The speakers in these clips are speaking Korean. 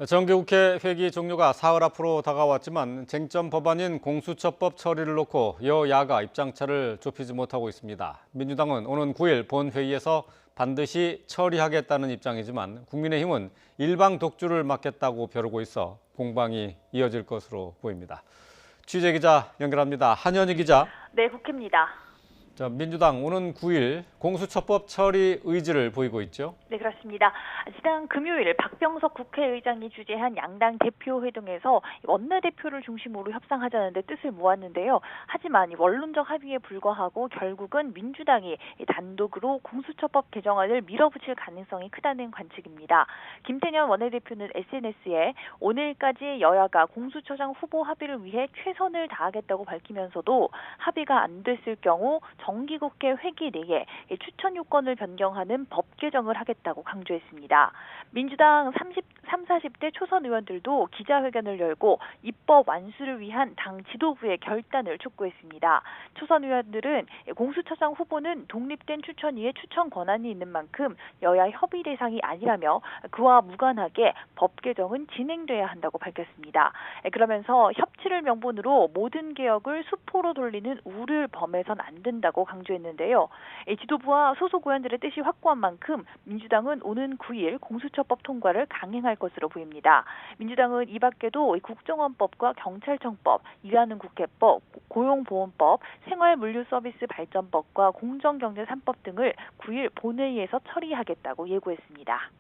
정기국회 회기 종료가 사흘 앞으로 다가왔지만 쟁점 법안인 공수처법 처리를 놓고 여야가 입장차를 좁히지 못하고 있습니다. 민주당은 오는 9일 본회의에서 반드시 처리하겠다는 입장이지만 국민의힘은 일방 독주를 막겠다고 벼르고 있어 공방이 이어질 것으로 보입니다. 취재기자 연결합니다. 한현희 기자. 네, 국회입니다. 민주당 오는 9일 공수처법 처리 의지를 보이고 있죠? 네, 그렇습니다. 지난 금요일 박병석 국회의장이 주재한 양당 대표회동에서 원내대표를 중심으로 협상하자는 데 뜻을 모았는데요. 하지만 원론적 합의에 불과하고 결국은 민주당이 단독으로 공수처법 개정안을 밀어붙일 가능성이 크다는 관측입니다. 김태년 원내대표는 SNS에 오늘까지 여야가 공수처장 후보 합의를 위해 최선을 다하겠다고 밝히면서도 합의가 안 됐을 경우 정기국회 회기 내에 추천 요건을 변경하는 법 개정을 하겠다고 강조했습니다. 민주당 40대 초선 의원들도 기자회견을 열고 입법 완수를 위한 당 지도부의 결단을 촉구했습니다. 초선 의원들은 공수처장 후보는 독립된 추천위에 추천 권한이 있는 만큼 여야 협의 대상이 아니라며 그와 무관하게 법 개정은 진행돼야 한다고 밝혔습니다. 그러면서 협치를 명분으로 모든 개혁을 수포로 돌리는 우를 범해선 안 된다고 강조했는데요. 지도부와 소속 의원들의 뜻이 확고한 만큼 민주당은 오는 9일 공수처법 통과를 강행할 것으로 보입니다. 민주당은 이 밖에도 국정원법과 경찰청법, 일하는 국회법, 고용보험법, 생활물류서비스 발전법과 공정경제 3법 등을 9일 본회의에서 처리하겠다고 예고했습니다.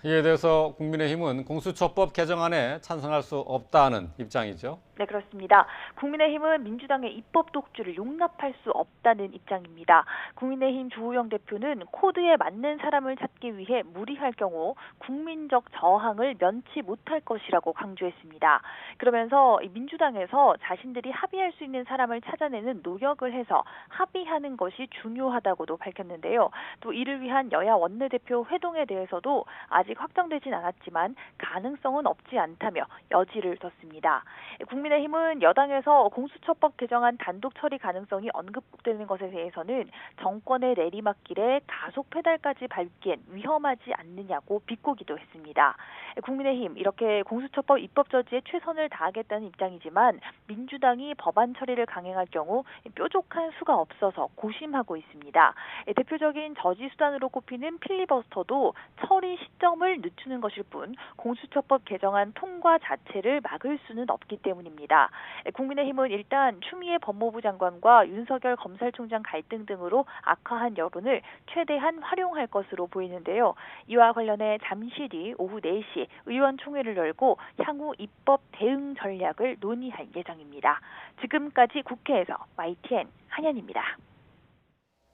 이에 대해서 국민의힘은 공수처법 개정안에 찬성할 수 없다는 입장이죠. 네, 그렇습니다. 국민의힘은 민주당의 입법 독주를 용납할 수 없다는 입장입니다. 국민의힘 주호영 대표는 코드에 맞는 사람을 찾기 위해 무리할 경우 국민적 저항을 면치 못할 것이라고 강조했습니다. 그러면서 민주당에서 자신들이 합의할 수 있는 사람을 찾아내는 노력을 해서 합의하는 것이 중요하다고도 밝혔는데요. 또 이를 위한 여야 원내대표 회동에 대해서도 아직 확정되진 않았지만 가능성은 없지 않다며 여지를 뒀습니다. 국민의힘은 여당에서 공수처법 개정안 단독 처리 가능성이 언급되는 것에 대해서는 정권의 내리막길에 가속 페달까지 밟기엔 위험하지 않느냐고 비꼬기도 했습니다. 국민의힘 이렇게 공수처법 입법 저지에 최선을 다하겠다는 입장이지만 민주당이 법안 처리를 강행할 경우 뾰족한 수가 없어서 고심하고 있습니다. 대표적인 저지 수단으로 꼽히는 필리버스터도 처리 시점을 늦추는 것일 뿐 공수처법 개정안 통과 자체를 막을 수는 없기 때문입니다. 국민의힘은 일단 추미애 법무부 장관과 윤석열 검찰총장 갈등 등으로 악화한 여론을 최대한 활용할 것으로 보이는데요. 이와 관련해 잠시 뒤 오후 4시 의원총회를 열고 향후 입법 대응 전략을 논의할 예정입니다. 지금까지 국회에서 YTN 한현입니다.